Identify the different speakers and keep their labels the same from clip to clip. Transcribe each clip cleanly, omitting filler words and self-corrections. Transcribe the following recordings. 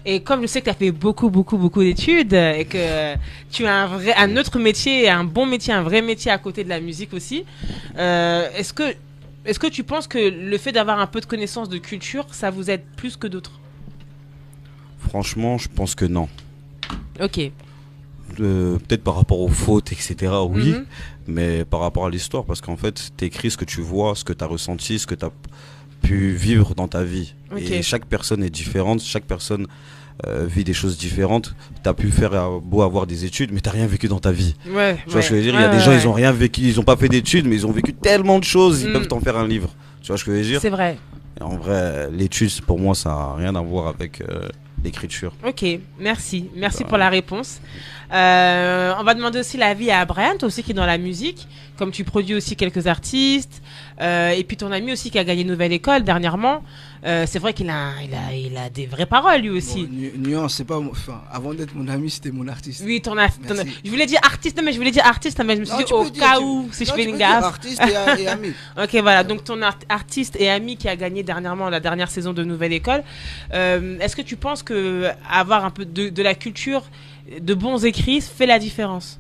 Speaker 1: Et comme je sais que tu as fait beaucoup d'études et que tu as un autre métier, un bon métier, un vrai métier à côté de la musique aussi, est-ce que tu penses que le fait d'avoir un peu de connaissance de culture, ça vous aide plus que d'autres?
Speaker 2: Franchement, je pense que non.
Speaker 1: Ok.
Speaker 2: Peut-être par rapport aux fautes, etc. Oui,
Speaker 1: Mhm.
Speaker 2: mais par rapport à l'histoire, parce qu'en fait, t'écris ce que tu vois, ce que t'as ressenti, ce que t'as pu vivre dans ta vie.
Speaker 1: Ok.
Speaker 2: Et chaque personne est différente, chaque personne vit des choses différentes. T'as pu faire beau avoir des études, mais t'as rien vécu dans ta vie.
Speaker 1: Ouais,
Speaker 2: Tu vois ce que je veux dire? Il
Speaker 1: ouais,
Speaker 2: y a des
Speaker 1: ouais,
Speaker 2: gens,
Speaker 1: ouais.
Speaker 2: ils ont rien vécu, ils ont pas fait d'études, mais ils ont vécu tellement de choses, ils
Speaker 1: Mm.
Speaker 2: peuvent t'en faire un livre. Tu vois ce que je veux dire?
Speaker 1: C'est vrai.
Speaker 2: Et en vrai, l'étude, pour moi, ça a rien à voir avec l'écriture.
Speaker 1: Ok, merci. Merci pour la réponse. On va demander aussi l'avis à Brian, toi aussi qui est dans la musique, comme tu produis aussi quelques artistes, et puis ton ami aussi qui a gagné Nouvelle École dernièrement. C'est vrai qu'il a des vraies paroles lui aussi.
Speaker 3: Bon, nuance, c'est pas. Enfin, avant d'être mon ami, c'était mon artiste.
Speaker 1: Oui,
Speaker 3: Merci.
Speaker 1: je voulais dire artiste, non, mais je voulais dire artiste, mais je me suis
Speaker 3: Non,
Speaker 1: dit
Speaker 3: tu
Speaker 1: au
Speaker 3: peux dire,
Speaker 1: cas où, si je
Speaker 3: non,
Speaker 1: fais
Speaker 3: tu
Speaker 1: une
Speaker 3: peux dire
Speaker 1: gaffe.
Speaker 3: artiste et ami.
Speaker 1: Ok, voilà, donc ton artiste et ami qui a gagné dernièrement la dernière saison de Nouvelle École, est-ce que tu penses que avoir un peu de la culture, de bons écrits fait la différence?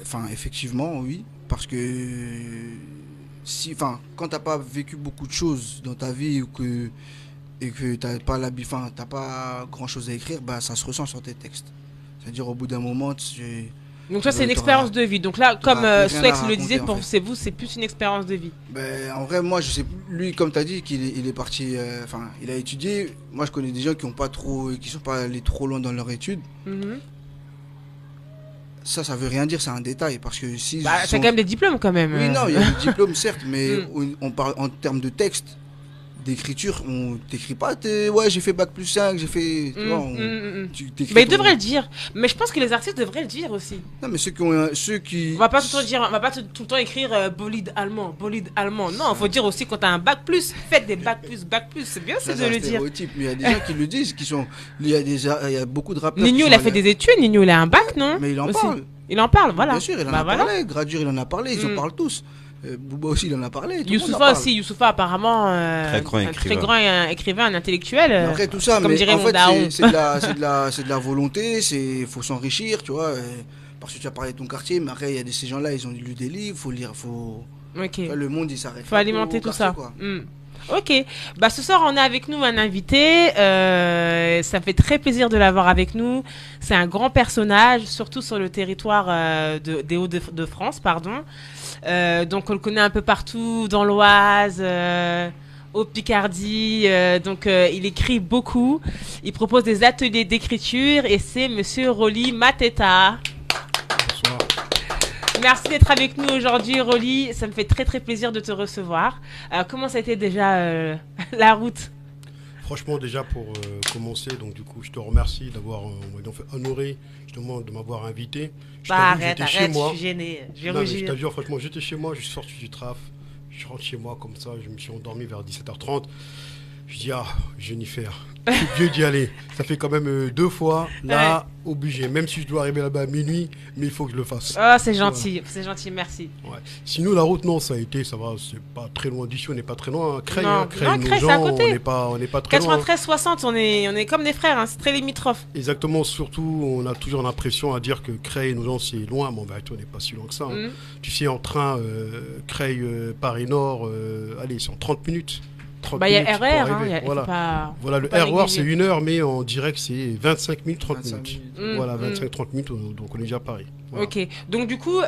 Speaker 3: Enfin, effectivement, oui. Parce que si, enfin, quand t'as pas vécu beaucoup de choses dans ta vie et que t'as pas enfin, t'as pas grand chose à écrire, bah ça se ressent sur tes textes. C'est-à-dire au bout d'un moment,
Speaker 1: Donc ça c'est une
Speaker 3: t'auras-
Speaker 1: expérience de vie. Donc là, comme
Speaker 3: t'auras plus rien
Speaker 1: Swex
Speaker 3: à
Speaker 1: le disait,
Speaker 3: raconter, en
Speaker 1: pour
Speaker 3: fait.
Speaker 1: c'est vous, c'est plus une expérience de vie.
Speaker 3: Ben, en vrai, moi, je sais, lui, comme tu as dit, il est parti, enfin, il a étudié. Moi, je connais des gens qui sont pas allés trop loin dans leur étude.
Speaker 1: Mhm.
Speaker 3: Ça veut rien dire, c'est un détail. Parce que si.
Speaker 1: Bah, c'est quand même des diplômes quand même.
Speaker 3: Oui, non, il y a le diplôme, certes, mais
Speaker 1: Mm.
Speaker 3: on parle en termes de texte, d'écriture, on t'écrit pas, ouais, j'ai fait bac plus 5, j'ai fait. Tu vois, tu t'écris
Speaker 1: Mais ils
Speaker 3: ton-
Speaker 1: devraient le dire. Mais je pense que les artistes devraient le dire aussi.
Speaker 3: Non, mais ceux qui.
Speaker 1: On va pas tout le temps dire, on va pas tout le temps écrire bolide allemand, bolide allemand. Non, faut dire aussi quand t'as un bac plus, faites des bac plus. C'est bien,
Speaker 3: Ça,
Speaker 1: c'est
Speaker 3: c'est
Speaker 1: de
Speaker 3: un
Speaker 1: le dire.
Speaker 3: stéréotype, mais il y a des gens qui le disent, il y a beaucoup de rappeurs.
Speaker 1: Nino,
Speaker 3: qui
Speaker 1: il a
Speaker 3: sont
Speaker 1: fait
Speaker 3: allés-
Speaker 1: des études. Nino, il a un bac, non?
Speaker 3: Mais il en
Speaker 1: Aussi.
Speaker 3: parle.
Speaker 1: Il en parle, voilà.
Speaker 3: Bien sûr, il en
Speaker 1: Bah
Speaker 3: a
Speaker 1: voilà.
Speaker 3: parlé. Gradure, il en a parlé. Ils en
Speaker 1: Mm.
Speaker 3: parlent tous. Booba aussi, il en a parlé. Tout le monde en
Speaker 1: Youssoufa
Speaker 3: parle.
Speaker 1: aussi, Youssoufa apparemment
Speaker 2: Très grand
Speaker 1: un
Speaker 2: écrivain.
Speaker 1: très grand écrivain, un intellectuel.
Speaker 3: Mais après tout ça,
Speaker 1: comme
Speaker 3: mais
Speaker 1: dirait
Speaker 3: en
Speaker 1: mon
Speaker 3: fait,
Speaker 1: daron.
Speaker 3: c'est de la volonté. Faut s'enrichir, tu vois. Parce que tu as parlé de ton quartier, mais après, il y a ces gens-là, ils ont lu des livres, faut lire,
Speaker 1: Ok.
Speaker 3: tu vois, le monde, il s'arrête.
Speaker 1: Faut
Speaker 3: pas
Speaker 1: alimenter
Speaker 3: au
Speaker 1: tout
Speaker 3: quartier,
Speaker 1: ça.
Speaker 3: quoi.
Speaker 1: Ok. Bah ce soir on a avec nous un invité. Ça fait très plaisir de l'avoir avec nous. C'est un grand personnage, surtout sur le territoire des Hauts-de-France, pardon. Donc on le connaît un peu partout dans l'Oise. Au Picardie, il écrit beaucoup. Il propose des ateliers d'écriture et c'est Monsieur Rolly Mateta.
Speaker 4: Bonsoir.
Speaker 1: Merci d'être avec nous aujourd'hui, Rolly. Ça me fait très très plaisir de te recevoir. Comment ça a été déjà la route?
Speaker 4: Franchement, déjà pour commencer, donc du coup, je te remercie d'avoir honoré justement de m'avoir invité. Je
Speaker 1: Bah
Speaker 4: t'avoue,
Speaker 1: arrête,
Speaker 4: j'étais chez
Speaker 1: je
Speaker 4: moi.
Speaker 1: suis gêné. Je vais
Speaker 4: Non, mais je
Speaker 1: rougir.
Speaker 4: t'assure, franchement, j'étais chez moi, je suis sorti du traf, je rentre chez moi comme ça, je me suis endormi vers 17h30. Je dis, Jennifer, c'est mieux d'y aller. Ça fait quand même 2 fois, là, obligé. Même si je dois arriver là-bas à minuit, mais il faut que je le fasse.
Speaker 1: Oh, c'est gentil, c'est gentil, merci.
Speaker 4: Ouais. Sinon, la route, non, ça a été, ça va, c'est pas très loin d'ici, on n'est pas très loin. Hein. Creil,
Speaker 1: Non,
Speaker 4: hein, Creil,
Speaker 1: non,
Speaker 4: nos
Speaker 1: Creil, c'est à
Speaker 4: gens,
Speaker 1: côté.
Speaker 4: on n'est pas très loin.
Speaker 1: 93-60, on est comme des frères, hein, c'est très limitrophe.
Speaker 4: Exactement, surtout, on a toujours l'impression à dire que Creil, nos gens, c'est loin, mais en vérité, on n'est pas si loin que ça. Hein. Tu sais, en train, Creil, Paris-Nord, allez, c'est en 30 minutes. 30
Speaker 1: Bah, il y a
Speaker 4: minutes pour
Speaker 1: RER, hein,
Speaker 4: arriver. Voilà. Voilà, le
Speaker 1: pas
Speaker 4: RER, c'est
Speaker 1: négliger.
Speaker 4: 1 heure, mais en direct, c'est 25 minutes, 30
Speaker 3: 25
Speaker 4: minutes.
Speaker 3: minutes.
Speaker 4: Voilà, 25-30 minutes, donc on est déjà à Paris. Voilà.
Speaker 1: Ok, donc du coup,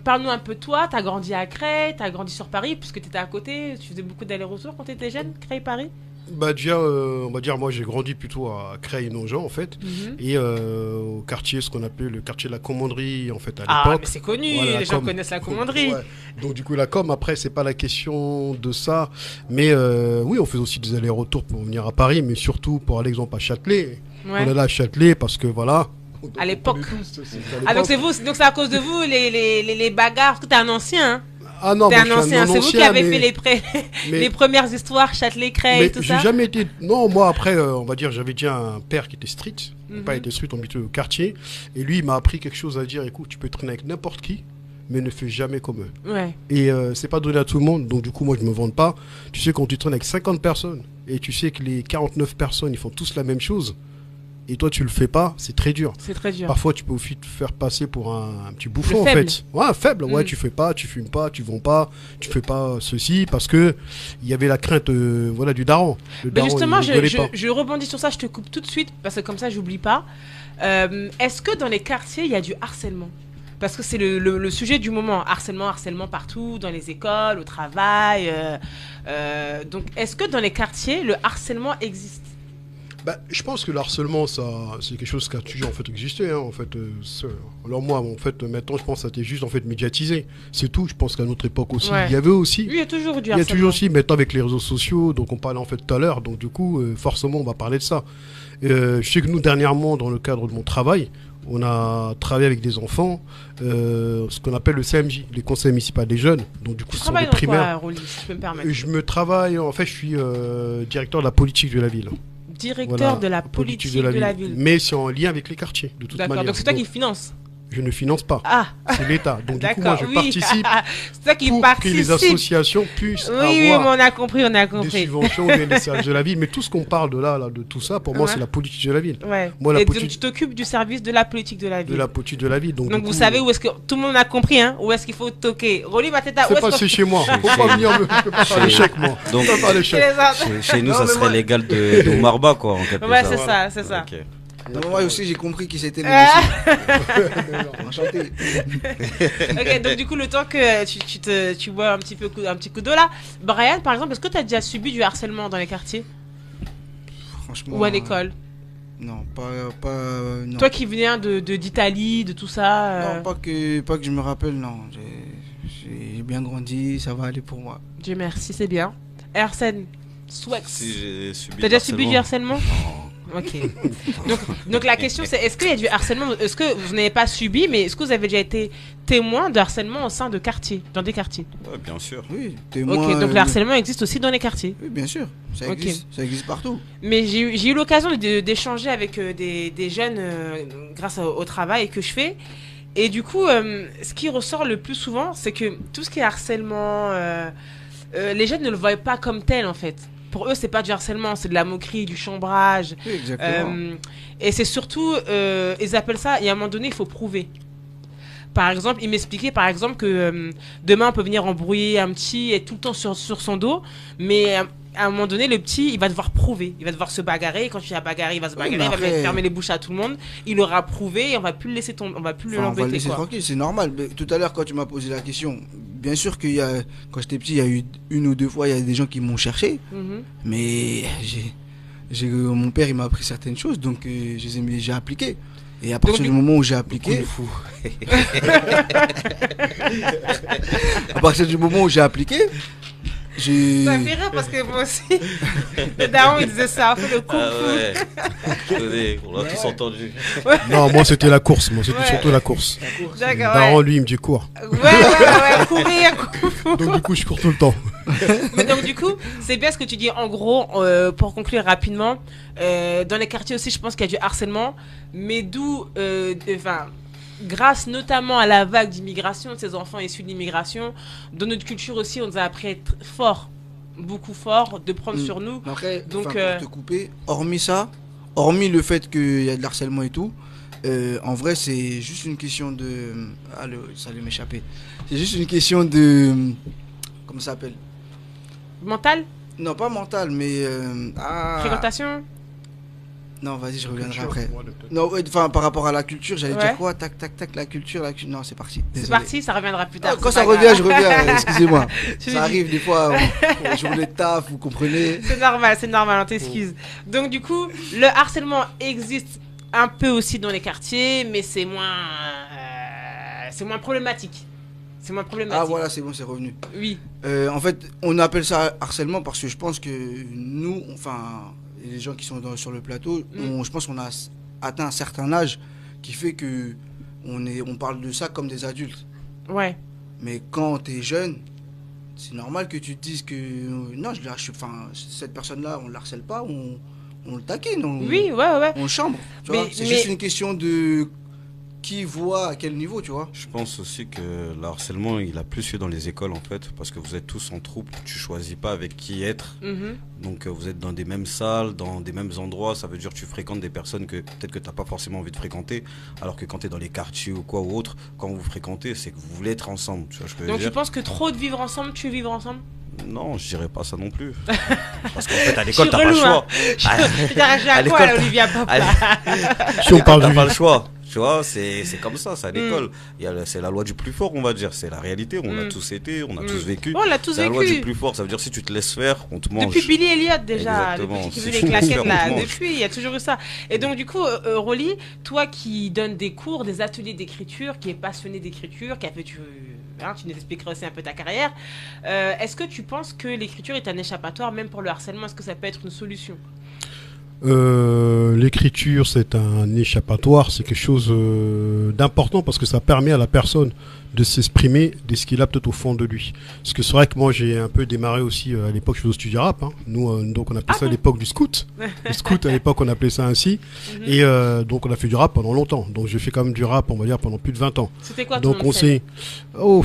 Speaker 1: parle-nous un peu de toi. T'as grandi à Creil, t'as grandi sur Paris, puisque t'étais à côté. Tu faisais beaucoup d'allers-retours quand t'étais jeune, Creil-Paris.
Speaker 4: Bah déjà, on va dire, moi j'ai grandi plutôt à Creil-Nogent en fait, et au quartier, ce qu'on appelait le quartier de la Commanderie en fait à
Speaker 1: Ah,
Speaker 4: l'époque.
Speaker 1: mais c'est connu,
Speaker 4: Voilà,
Speaker 1: les gens
Speaker 4: com.
Speaker 1: connaissent la commanderie.
Speaker 4: Ouais. Donc du coup la com, après c'est pas la question de ça, mais oui on faisait aussi des allers-retours pour venir à Paris, mais surtout pour aller exemple à Châtelet.
Speaker 1: Ouais.
Speaker 4: On allait à Châtelet parce que voilà.
Speaker 1: À l'époque.
Speaker 4: On connaît tous, c'est à
Speaker 1: Ah, donc
Speaker 4: l'époque.
Speaker 1: donc c'est à cause de vous, les bagarres, parce que t'es un ancien, hein.
Speaker 4: Ah non,
Speaker 1: T'es
Speaker 4: moi,
Speaker 1: un
Speaker 4: je suis
Speaker 1: ancien, c'est vous qui avez
Speaker 4: mais-
Speaker 1: fait
Speaker 4: mais-
Speaker 1: les premières histoires, Châtelet, Creil,
Speaker 4: Mais
Speaker 1: tout
Speaker 4: j'ai
Speaker 1: ça.
Speaker 4: jamais été. Non, moi après, on va dire, j'avais déjà un père qui était street. Mon père était street, on habitait au quartier. Et lui, il m'a appris quelque chose à dire écoute, tu peux traîner avec n'importe qui, mais ne fais jamais comme eux.
Speaker 1: Ouais.
Speaker 4: Et c'est pas donné à tout le monde, donc du coup, moi, je me vante pas. Tu sais, quand tu traînes avec 50 personnes, et tu sais que les 49 personnes, ils font tous la même chose, et toi tu le fais pas, c'est très dur.
Speaker 1: C'est très dur.
Speaker 4: Parfois tu peux aussi te faire passer pour un petit bouffon en
Speaker 1: faible.
Speaker 4: fait. Ouais, faible, ouais,
Speaker 1: Mm.
Speaker 4: tu fais pas, tu fumes pas, tu vends pas, tu fais pas ceci, parce que il y avait la crainte voilà, du daron. Le
Speaker 1: Mais
Speaker 4: daron,
Speaker 1: justement,
Speaker 4: il rigolait pas.
Speaker 1: je rebondis sur ça, je te coupe tout de suite, parce que comme ça, j'oublie pas. Est-ce que dans les quartiers, il y a du harcèlement? Parce que c'est le sujet du moment. Harcèlement partout, dans les écoles, au travail. Donc, est-ce que dans les quartiers, le harcèlement existe?
Speaker 4: Bah, je pense que le harcèlement, ça, c'est quelque chose qui a toujours en fait existé. Hein, en fait, alors moi, en fait, maintenant, je pense que ça a été juste en fait médiatisé. C'est tout. Je pense qu'à notre époque aussi,
Speaker 1: Ouais.
Speaker 4: il y avait aussi.
Speaker 1: Oui, il y a toujours du
Speaker 4: Il y a
Speaker 1: harcèlement.
Speaker 4: toujours aussi, maintenant avec les réseaux sociaux, donc on parlait en fait tout à l'heure, donc du coup, forcément, on va parler de ça. Je sais que nous, dernièrement, dans le cadre de mon travail, on a travaillé avec des enfants, ce qu'on appelle le CMJ, les conseils municipaux des jeunes, donc du coup,
Speaker 1: Tu
Speaker 4: ce sont des
Speaker 1: travailles dans
Speaker 4: primaires.
Speaker 1: quoi, Rolly, si je peux me permettre?
Speaker 4: Je me travaille, en fait, je suis directeur de la politique de la ville.
Speaker 1: Directeur
Speaker 4: Voilà,
Speaker 1: de la politique de la ville.
Speaker 4: Mais c'est en lien avec les quartiers, de toute
Speaker 1: D'accord,
Speaker 4: manière.
Speaker 1: donc c'est toi qui finance.
Speaker 4: Je ne finance pas,
Speaker 1: Ah,
Speaker 4: c'est l'État. Donc du coup, moi,
Speaker 1: d'accord,
Speaker 4: je
Speaker 1: oui.
Speaker 4: participe
Speaker 1: C'est toi qui
Speaker 4: pour que
Speaker 1: participe.
Speaker 4: les associations puissent
Speaker 1: Oui, oui, mais
Speaker 4: avoir
Speaker 1: on a compris, on a
Speaker 4: des
Speaker 1: compris.
Speaker 4: subventions, des services de la ville. Mais tout ce qu'on parle de là, de tout ça, pour moi,
Speaker 1: Ouais.
Speaker 4: c'est la politique de la ville.
Speaker 1: Ouais.
Speaker 4: Moi, la
Speaker 1: Et donc,
Speaker 4: politique-
Speaker 1: tu t'occupes du service de la politique de la ville.
Speaker 4: De la politique de la ville. Donc,
Speaker 1: Donc
Speaker 4: du
Speaker 1: vous
Speaker 4: coup,
Speaker 1: savez où est-ce que tout le monde a compris, hein, où est-ce qu'il faut toquer. Rolly Mateta, où
Speaker 4: c'est
Speaker 1: est-ce
Speaker 4: pas
Speaker 1: qu'on
Speaker 4: c'est chez moi. Faut
Speaker 2: Chez-
Speaker 4: pas venir me faire l'échec, moi.
Speaker 2: Donc,
Speaker 4: Faut pas faire l'échec.
Speaker 1: les autres.
Speaker 2: chez nous,
Speaker 3: Non,
Speaker 2: ça
Speaker 3: mais
Speaker 2: serait
Speaker 3: moi-
Speaker 2: l'égal de Marba, quoi, en quelque
Speaker 1: Ouais,
Speaker 2: sorte.
Speaker 1: c'est ça, c'est ça.
Speaker 2: Ok.
Speaker 3: Non, moi aussi, j'ai compris qui c'était.
Speaker 1: Ah.
Speaker 3: Enchanté.
Speaker 1: Ok, donc du coup, le temps que tu bois un petit coup d'eau là, Brian, par exemple, est-ce que tu as déjà subi du harcèlement dans les quartiers
Speaker 3: Franchement.
Speaker 1: ou à l'école?
Speaker 3: Non, non.
Speaker 1: Toi qui viens d'Italie, de tout ça.
Speaker 3: Non, pas que je me rappelle, non. J'ai bien grandi, ça va aller pour moi.
Speaker 1: Dieu merci, c'est bien. Arsène, Swex.
Speaker 2: Si j'ai subi
Speaker 1: T'as déjà subi du
Speaker 2: harcèlement.
Speaker 1: harcèlement? Ok. Donc la question c'est, est-ce qu'il y a du harcèlement? Est-ce que vous n'avez pas subi, mais est-ce que vous avez déjà été témoin de harcèlement au sein de quartiers, dans des quartiers?
Speaker 2: Ouais, bien sûr.
Speaker 3: Oui, témoin.
Speaker 1: Ok, donc le harcèlement existe aussi dans les quartiers.
Speaker 3: Oui, bien sûr. Ça
Speaker 1: Ok.
Speaker 3: existe. Ça existe partout.
Speaker 1: Mais j'ai eu l'occasion d'échanger avec des jeunes grâce au travail que je fais. Et du coup, ce qui ressort le plus souvent, c'est que tout ce qui est harcèlement, les jeunes ne le voient pas comme tel en fait. Pour eux, c'est pas du harcèlement, c'est de la moquerie, du chambrage.
Speaker 3: Oui, exactement.
Speaker 1: Et c'est surtout, ils appellent ça, et à un moment donné, il faut prouver. Par exemple, il m'expliquait par exemple que demain on peut venir embrouiller un petit et tout le temps sur son dos, mais à un moment donné, le petit, il va devoir prouver, il va devoir se bagarrer. Et quand il va bagarrer, il va se bagarrer,
Speaker 3: mais
Speaker 1: il va
Speaker 3: après-
Speaker 1: fermer les bouches à tout le monde. Il aura prouvé et on va plus le laisser tomber, on va plus
Speaker 3: Enfin, on va le
Speaker 1: l'embêter
Speaker 3: laisser
Speaker 1: quoi.
Speaker 3: tranquille, c'est normal. Mais tout à l'heure, quand tu m'as posé la question, bien sûr qu'il y a, quand j'étais petit, il y a eu une ou deux fois, il y a des gens qui m'ont cherché,
Speaker 1: Mhm.
Speaker 3: mais mon père, il m'a appris certaines choses, donc j'ai appliqué. Et à partir
Speaker 1: Donc,
Speaker 3: du moment où j'ai appliqué,
Speaker 4: Fou.
Speaker 3: à partir du moment où j'ai appliqué, j'ai.
Speaker 1: Ça fait rire parce que moi aussi, le daron il disait ça, on fait le coup.
Speaker 2: Ah ouais. Je connais, on l'a tous entendu.
Speaker 4: Non, moi c'était la course. Moi c'était
Speaker 1: Ouais.
Speaker 4: surtout la course.
Speaker 1: D'accord,
Speaker 4: Daron,
Speaker 1: ouais.
Speaker 4: lui, il me dit cours.
Speaker 1: Ouais, courir.
Speaker 4: Donc du coup, je cours tout le temps.
Speaker 1: Mais donc du coup, c'est bien ce que tu dis. En gros, pour conclure rapidement, dans les quartiers aussi, je pense qu'il y a du harcèlement, mais enfin, grâce notamment à la vague d'immigration, de ces enfants issus de l'immigration, dans notre culture aussi, on nous a appris à être fort, beaucoup fort, de prendre sur nous.
Speaker 3: Après,
Speaker 1: Donc,
Speaker 3: pour te couper, hormis ça, hormis le fait qu'il y a de l'harcèlement et tout, en vrai, c'est juste une question de. Ah, ça allait m'échapper. C'est juste une question de. Comment ça s'appelle?
Speaker 1: Mental,
Speaker 3: Non, pas mental, mais.
Speaker 1: fréquentation.
Speaker 3: Non, vas-y, je reviendrai
Speaker 4: Culture,
Speaker 3: après.
Speaker 4: moi, peut-être.
Speaker 3: Non, enfin, par rapport à la culture, j'allais
Speaker 1: Ouais.
Speaker 3: dire quoi? Tac, tac, tac, la culture, Non, c'est parti.
Speaker 1: C'est
Speaker 3: Désolé.
Speaker 1: parti, ça reviendra plus
Speaker 3: Ah,
Speaker 1: tard.
Speaker 3: quand
Speaker 1: c'est
Speaker 3: ça
Speaker 1: pas
Speaker 3: revient,
Speaker 1: grave.
Speaker 3: je reviens, excusez-moi.
Speaker 1: Tu
Speaker 3: Ça
Speaker 1: me
Speaker 3: arrive des fois, journée de taf, vous comprenez.
Speaker 1: C'est normal, on t'excuse. Donc du coup, le harcèlement existe un peu aussi dans les quartiers, mais c'est moins problématique. C'est moins problématique.
Speaker 3: Ah, voilà, c'est bon, c'est revenu.
Speaker 1: Oui.
Speaker 3: En fait, on appelle ça harcèlement parce que je pense que nous, enfin, les gens qui sont sur le plateau, je pense qu'on a atteint un certain âge qui fait que on parle de ça comme des adultes.
Speaker 1: Ouais.
Speaker 3: Mais quand tu es jeune, c'est normal que tu te dises que non, enfin, cette personne-là, on ne la harcèle pas, on le taquine,
Speaker 1: Oui, ouais.
Speaker 3: on le chambre. Tu
Speaker 1: Mais-
Speaker 3: vois, c'est
Speaker 1: mais-
Speaker 3: juste une question de qui voit à quel niveau, tu vois.
Speaker 2: Je pense aussi que le harcèlement, il a plus lieu dans les écoles en fait, parce que vous êtes tous en troupe, tu choisis pas avec qui être. Donc vous êtes dans des mêmes salles, dans des mêmes endroits, ça veut dire que tu fréquentes des personnes que peut-être que tu n'as pas forcément envie de fréquenter, alors que quand tu es dans les quartiers ou quoi ou autre, quand vous fréquentez, c'est que vous voulez être ensemble. Tu vois,
Speaker 1: Donc tu penses que trop de vivre ensemble, tu veux vivre ensemble?
Speaker 2: Non, je dirais pas ça non plus. Parce qu'en fait, à l'école, t'as pas le
Speaker 1: relou,
Speaker 2: choix.
Speaker 1: J'ai à quoi, là, Olivia Pop, là?
Speaker 4: Si on parle
Speaker 2: T'as
Speaker 4: du
Speaker 2: pas le choix. Tu vois, c'est comme ça, c'est à l'école. C'est la loi du plus fort, on va dire. C'est la réalité, on l'a tous été, on a tous vécu.
Speaker 1: On l'a tous
Speaker 2: C'est la loi
Speaker 1: vécu.
Speaker 2: du plus fort, ça veut dire si tu te laisses faire, on te mange.
Speaker 1: Depuis Billy Elliot déjà,
Speaker 2: Exactement.
Speaker 1: depuis qu'il
Speaker 2: Si
Speaker 1: faisait
Speaker 2: tu
Speaker 1: les
Speaker 2: te laisses
Speaker 1: claquettes
Speaker 2: faire,
Speaker 1: là,
Speaker 2: on te mange.
Speaker 1: depuis il y a toujours eu ça. Et donc du coup, Rolly, toi qui donnes des cours, des ateliers d'écriture, qui est passionné d'écriture, qui a fait, tu nous expliqueras aussi un peu ta carrière, est-ce que tu penses que l'écriture est un échappatoire même pour le harcèlement? Est-ce que ça peut être une solution?
Speaker 4: L'écriture, c'est un échappatoire, c'est quelque chose d'important parce que ça permet à la personne de s'exprimer de ce qu'il a peut-être au fond de lui. Parce que c'est vrai que moi j'ai un peu démarré aussi à l'époque, je faisais au studio rap. Hein. Nous, donc on appelait ça à l'époque du scout. Le scout à l'époque on appelait ça ainsi. Et donc on a fait du rap pendant longtemps. Donc j'ai fait quand même du rap, on va dire, pendant plus de 20 ans.
Speaker 1: C'était quoi
Speaker 4: donc
Speaker 1: ton
Speaker 4: on s'est... Oh,